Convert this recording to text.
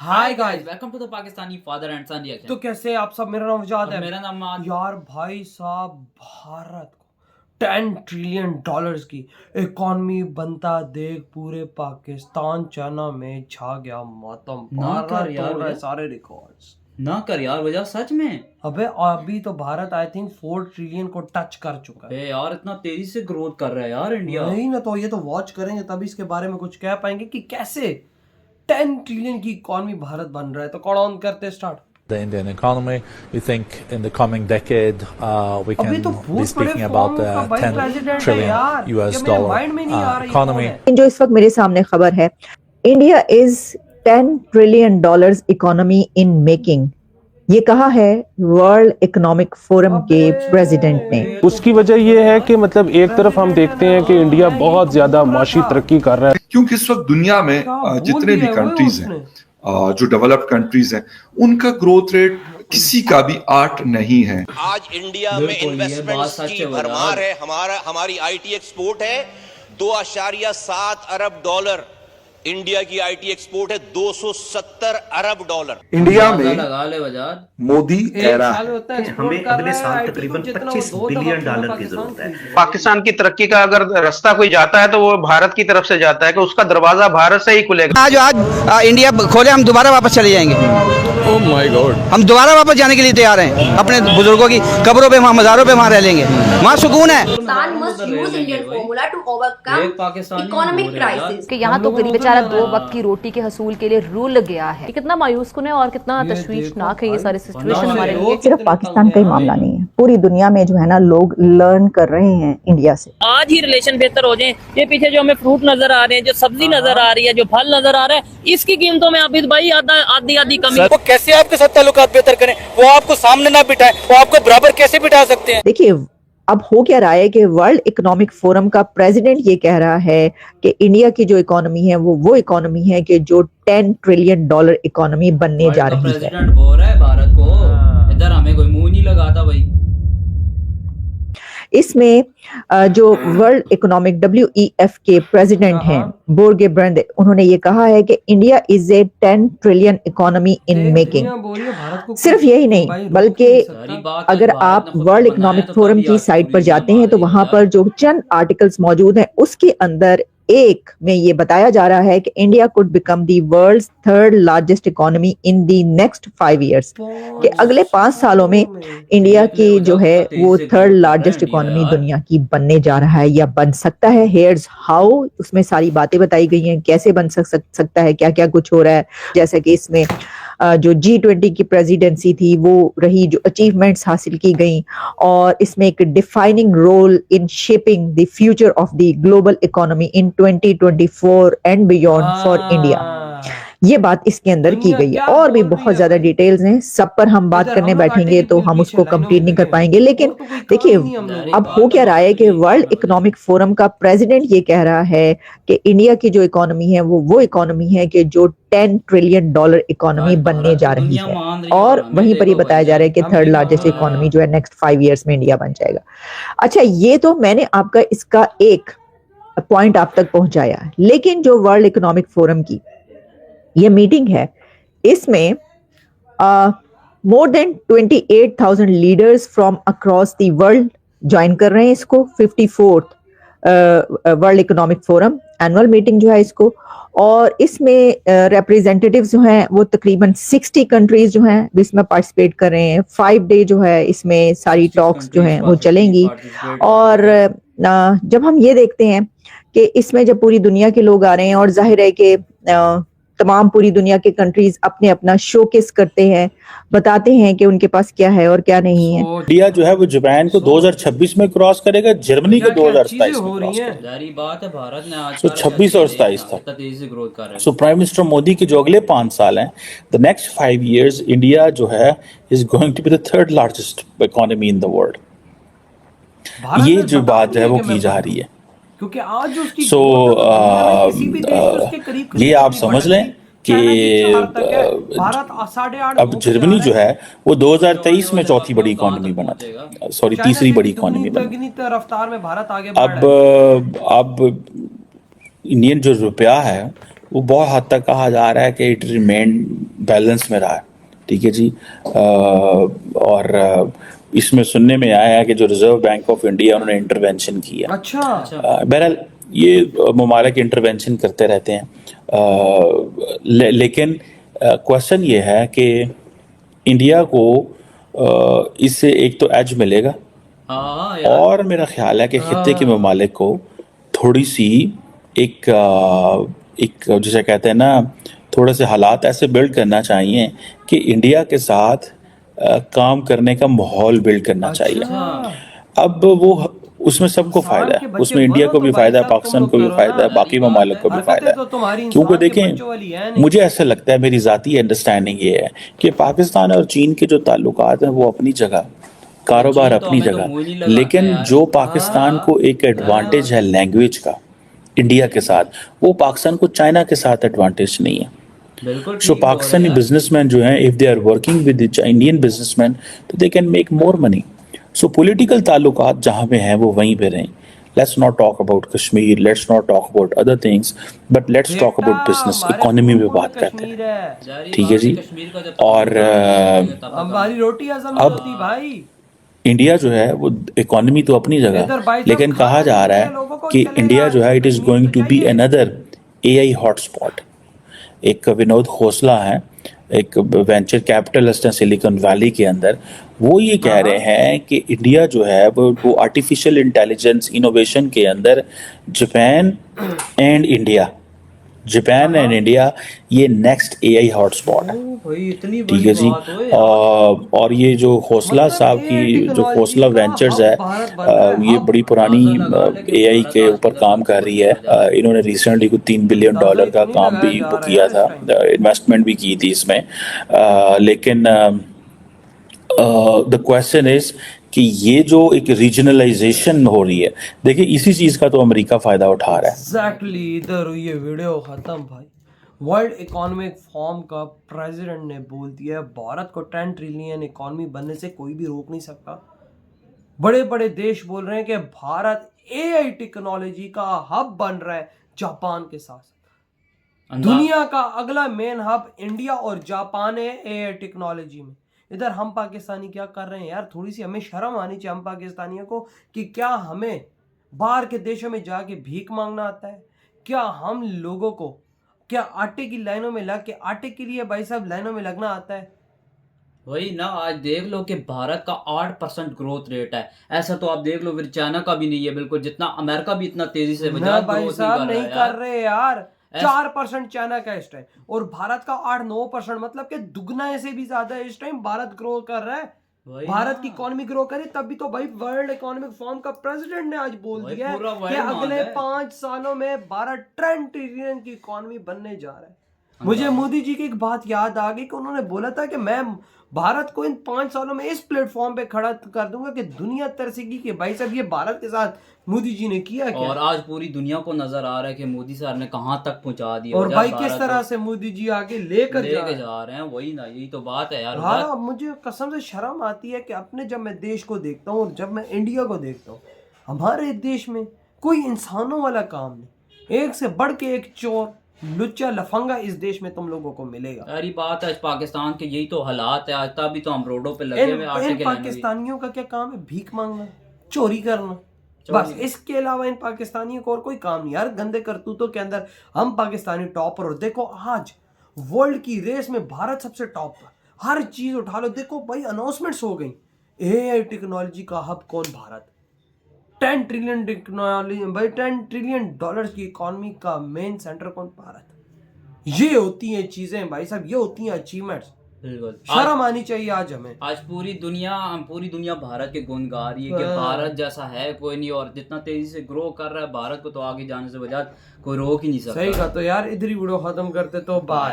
Hi guys, welcome to the Pakistani father and son reaction. तो कैसे आप सब। मेरा नाम वजाद है। मेरा नाम माद। यार भाई साहब, भारत को 10 ट्रिलियन डॉलर्स की इकोनॉमी बनता देख पूरे पाकिस्तान चाइना में छा गया मातम। ना कर भारत यार तोड़ रहा है वजह। सारे रिकॉर्ड्स। ना कर यार वजह, सच में। अबे अभी तो भारत आई थिंक 4 ट्रिलियन को टच कर चुका है। बे यार इतना तेजी से ग्रोथ कर रहा है यार इंडिया। नहीं ना, तो ये तो वॉच करेंगे तभी इसके बारे में कुछ कह पाएंगे कि कैसे 10 ट्रिलियन की इकोनॉमी भारत बन रहा है। तो कौन ऑन करते start. The Indian economy. We think in the coming decade we अभी can तो be बहुत बड़े speaking about फॉर्म का भाई 10 प्रेसिडेंट है trillion यार। US ये मेरे dollar माइंड में नहीं आ रही economy. जो इस वक्त मेरे सामने खबर है, India is 10 trillion dollars economy in making. ये कहा है वर्ल्ड इकोनॉमिक फोरम के प्रेसिडेंट ने। उसकी वजह यह है कि मतलब एक तरफ हम देखते हैं कि इंडिया बहुत ज्यादा माशी तरक्की कर रहा है, क्योंकि इस वक्त दुनिया में जितने भी कंट्रीज हैं, जो डेवलप्ड कंट्रीज हैं, उनका ग्रोथ रेट किसी का भी 8 नहीं है। आज इंडिया में इन्वेस्टमेंट्स की भरमार है। हमारी आईटी एक्सपोर्ट है 2.7 अरब डॉलर। इंडिया की आईटी एक्सपोर्ट है 270 अरब डॉलर। इंडिया में लगा ले वजाद। मोदी एरा हमें अगले साल तकरीबन 25 बिलियन डॉलर की जरूरत है। पाकिस्तान की तरक्की का अगर रास्ता कोई जाता है तो वो भारत की तरफ से जाता है कि उसका दरवाजा भारत से ही खुलेगा। आज इंडिया खोले, हम दोबारा वापस चले जाएंगे। ओह माय गॉड, हम दोबारा वापस जाने के लिए तैयार हैं। अपने बुजुर्गों की कब्रों पे, वहाँ मज़ारों पे वहाँ रह लेंगे, वहाँ सुकून है। कि यहाँ तो गरीब बेचारा 2 वक्त की रोटी के हसूल के लिए रुल गया है। कितना मायूस कुन है और कितना तशवीशनाक है ये सारी सिचुएशन हमारे लिए। सिर्फ पाकिस्तान का ही मामला नहीं है, पूरी दुनिया में जो है ना, लोग लर्न कर रहे हैं इंडिया से। आज ही रिलेशन बेहतर हो जाए। ये पीछे जो हमें फ्रूट नजर आ रहे हैं, जो सब्जी नजर आ रही है, जो फल नजर आ रहा है, इसकी कीमतों में अभी भाई आधी कमी। वो कैसे आपके साथ ताल्लुकात बेहतर करें? वो आपको सामने ना बिठाएं, वो आपको बराबर कैसे बिठा सकते हैं? देखिए, अब हो क्या रहा है कि वर्ल्ड इकोनॉमिक फोरम का प्रेसिडेंट ये कह रहा है कि इंडिया की जो इकोनॉमी है वो इकोनॉमी है कि जो 10 ट्रिलियन डॉलर इकोनॉमी बनने जा रही है। प्रेसिडेंट बोल रहा है भारत को, इधर हमें कोई मुंह नहीं लगाता भाई। इसमें जो वर्ल्ड इकोनॉमिक WEF के प्रेसिडेंट हैं बोर्गे ब्रंड, उन्होंने ये कहा है कि India is a 10 trillion economy in making. सिर्फ यही नहीं, बल्कि अगर आप वर्ल्ड इकोनॉमिक फोरम की साइट पर जाते हैं तो वहां पर जो चंद आर्टिकल्स मौजूद हैं उसके अंदर एक में ये बताया जा रहा है कि India could become the world's 3rd largest economy in the next 5 years। कि अगले 5 सालों में इंडिया की जो है वो 3rd लार्जेस्ट इकोनॉमी दुनिया की बनने जा रहा है या बन सकता है। हेयर्स हाउ, उसमें सारी बातें बताई गई हैं कैसे बन सकता है, क्या क्या कुछ हो रहा है। जैसे कि इसमें जो G20 की प्रेसिडेंसी थी वो रही, जो अचीवमेंट्स हासिल की गई, और इसमें एक defining role in shaping the future of the global economy इन 2024 एंड बियॉन्ड फॉर इंडिया। ये बात इसके अंदर की गई है। और भी बहुत ज्यादा डिटेल्स हैं, सब पर हम बात करने बैठेंगे तो हम उसको कंप्लीट नहीं कर पाएंगे। लेकिन देखिए, अब हो क्या रहा है कि वर्ल्ड इकोनॉमिक फोरम का प्रेसिडेंट ये कह रहा है कि इंडिया की जो इकोनॉमी है वो इकोनॉमी है कि जो 10 ट्रिलियन डॉलर इकोनॉमी बनने जा रही है। और वहीं पर ये बताया जा रहा है कि 3rd लार्जेस्ट इकोनॉमी जो है नेक्स्ट 5 years में इंडिया बन जाएगा। अच्छा, ये तो मैंने आपका इसका एक पॉइंट आप तक पहुंचाया, लेकिन जो वर्ल्ड इकोनॉमिक फोरम की ये मीटिंग है, इसमें more than 28,000 leaders from across the world join कर रहे हैं इसको। 54th world economic forum annual meeting जो है इसको, और इसमें रिप्रेजेंटेटिव्स जो हैं वो तकरीबन 60 कंट्रीज जो हैं इसमें पार्टिसिपेट कर रहे हैं। 5 day जो है इसमें सारी टॉक्स जो हैं वो चलेंगी। और जब हम ये देखते हैं कि इसमें जब पूरी दुनिया के लोग आ रहे हैं, और जाहिर है कि तमाम पूरी दुनिया के कंट्रीज अपने अपना शोकेस करते हैं, बताते हैं कि उनके पास क्या है और क्या नहीं है। इंडिया जो है वो जापान को 2026 में क्रॉस करेगा, जर्मनी को 2027 में क्रॉस करेगा। जारी बात है, भारत ने आज तो 26 और 27 तक तेजी से ग्रोथ कर रहा है। सो प्राइम मिनिस्टर मोदी के जो अगले 5 साल हैं, द नेक्स्ट 5 years, इंडिया जो है is going to be the 3rd largest economy in the world. ये जो बात है वो की जा रही है। क्योंकि आज उसकी ये आप समझ लें कि अब जर्मनी जो है वो 2023 में चौथी बड़ी इकोनॉमी बना था, सॉरी तीसरी बड़ी इकोनॉमी बना। रफ्तार में भारत आगे अब इंडियन जो रुपया है वो बहुत हद तक कहा जा रहा है कि इट रिमेन बैलेंस में रहा है, ठीक है जी। और इसमें सुनने में आया है कि जो रिजर्व बैंक ऑफ इंडिया उन्होंने इंटरवेंशन किया। अच्छा। बहरहाल ये ममालिक इंटरवेंशन करते रहते हैं, लेकिन क्वेश्चन ये है कि इंडिया को इससे एक तो एज मिलेगा, और मेरा ख्याल है कि खित्ते के ममालिक को थोड़ी सी एक जिसे कहते हैं ना, थोड़े से हालात ऐसे बिल्ड करना चाहिए कि इंडिया के साथ काम करने का माहौल बिल्ड करना चाहिए। अब वो उसमें सबको फायदा है, उसमें इंडिया को भी फायदा है, पाकिस्तान को भी फायदा है, बाकी ममालिक को भी फायदा है। क्योंकि देखें, मुझे ऐसा लगता है, मेरी ज़ाती अंडरस्टैंडिंग ये है कि पाकिस्तान और चीन के जो ताल्लुकात हैं वो अपनी जगह, कारोबार अपनी जगह, लेकिन जो पाकिस्तान को एक एडवांटेज है लैंग्वेज का इंडिया के साथ, वो पाकिस्तान को चाइना के साथ एडवांटेज नहीं है। सो पाकिस्तानी बिजनेसमैन जो हैं, if they are working with Indian businessman, तो they can make more money. So political ताल्लुकात जहाँ पे हैं वो वहीं पे रहें। Let's not talk about Kashmir, let's not talk about other things, but let's talk about business, economy में बात करते हैं, ठीक है जी। और हमारी रोटी हजम नहीं होती भाई। इंडिया जो है वो इकोनॉमी तो अपनी जगह, लेकिन कहा जा रहा है कि इंडिया जो है it is going to be another AI hotspot. एक विनोद खोसला हैं, एक वेंचर कैपिटलिस्ट हैं सिलिकॉन वैली के अंदर, वो ये कह रहे हैं कि इंडिया जो है वो आर्टिफिशियल इंटेलिजेंस इनोवेशन के अंदर जापान एंड इंडिया ये नेक्स्ट AI हॉटस्पॉट है, ठीक है जी। और ये जो खोसला साहब की जो खोसला वेंचर्स है, ये बड़ी पुरानी AI के ऊपर काम कर रही है। इन्होंने रिसेंटली कुछ $3 बिलियन का काम भी किया था, इन्वेस्टमेंट भी की थी इसमें, लेकिन द क्वेश्चन इज कि ये जो एक रीजनलाइजेशन हो रही है, देखिए इसी चीज का तो अमेरिका फायदा उठा रहा है। एग्जैक्टली इधर हुई ये वीडियो खत्म भाई। वर्ल्ड इकोनॉमिक फोरम का प्रेसिडेंट ने बोल दिया है भारत को 10 ट्रिलियन इकोनॉमी बनने से कोई भी रोक नहीं सकता। बड़े बड़े देश बोल रहे हैं कि भारत AI टेक्नोलॉजी का हब बन रहा है जापान के साथ। दुनिया का अगला मेन हब इंडिया और जापान है AI टेक्नोलॉजी में। इधर हम पाकिस्तानी क्या कर रहे हैं यार? थोड़ी सी हमें शर्म आनी चाहिए हम पाकिस्तानियों को कि क्या हमें बाहर के देशों में जाके भीख मांगना आता है? क्या हम लोगों को क्या आटे की लाइनों में लग के आटे के लिए भाई साहब लाइनों में लगना आता है? वही ना, आज देख लो कि भारत का 8% ग्रोथ रेट है। ऐसा तो आप देख लो फिर चाइना का भी नहीं है बिल्कुल, जितना अमेरिका भी इतना तेजी से भाई साहब नहीं कर रहे यार। 4% चाइना का इस टाइम और भारत का 8-9%, मतलब कि दुगना से भी ज्यादा इस टाइम भारत ग्रो कर रहा है। भारत की इकोनॉमी ग्रो करे तब भी तो भाई वर्ल्ड इकोनॉमिक फोरम का प्रेसिडेंट ने आज बोल दिया है कि अगले 5 सालों में 12 ट्रिलियन की इकोनॉमी बनने जा रहा है। मुझे मोदी जी की एक बात याद आ गई कि उन्होंने बोला था कि मैं भारत को इन 5 सालों में इस प्लेटफॉर्म पे खड़ा कर दूंगा कि दुनिया तरसेगी कि भाई साहब ये भारत के साथ मोदी जी ने किया क्या। और आज पूरी दुनिया को नजर आ रहा है कि मोदी साहब ने कहां तक पहुंचा दिया और भाई किस तरह से मोदी जी आगे लेकर जा रहे हैं। वही ना, यही तो बात है यार। हाँ, मुझे कसम से शर्म आती है कि अपने जब मैं देश को देखता हूँ और जब मैं इंडिया को देखता हूँ, हमारे देश में कोई इंसानों वाला काम नहीं। एक से बढ़ के एक चोर लुच्चा लफंगा इस देश में तुम लोगों को मिलेगा। सारी बात है पाकिस्तान के, यही तो हालात है आज। तभी तो हम रोडों पे लगे हुए आटे के पाकिस्तानियों का क्या काम है? भीख मांगना, चोरी करना, बस। इसके अलावा इन पाकिस्तानियों को और कोई काम नहीं यार। गंदे करतूतों के अंदर हम पाकिस्तानी टॉप पर। देखो आज वर्ल्ड की रेस में भारत सबसे टॉप पर। हर चीज उठा लो, देखो भाई अनाउंसमेंट्स हो गई। AI टेक्नोलॉजी का हब कौन? भारत। 10 ट्रिलियन टेक्नोलॉजी भाई, $10 ट्रिलियन की इकोनॉमी का मेन सेंटर कौन? भारत। ये होती हैं चीजें भाई साहब, ये होती हैं अचीवमेंट्स। बिल्कुल शर्म आनी चाहिए आज हमें। आज पूरी दुनिया भारत के गुण गा रही है कि भारत जैसा है कोई नहीं, और जितना तेजी से ग्रो कर रहा है भारत को, तो आगे जाने से वजह कोई रोक ही नहीं सकता। सही कहा। तो यार इधर ही वीडियो खत्म करते, तो बाय।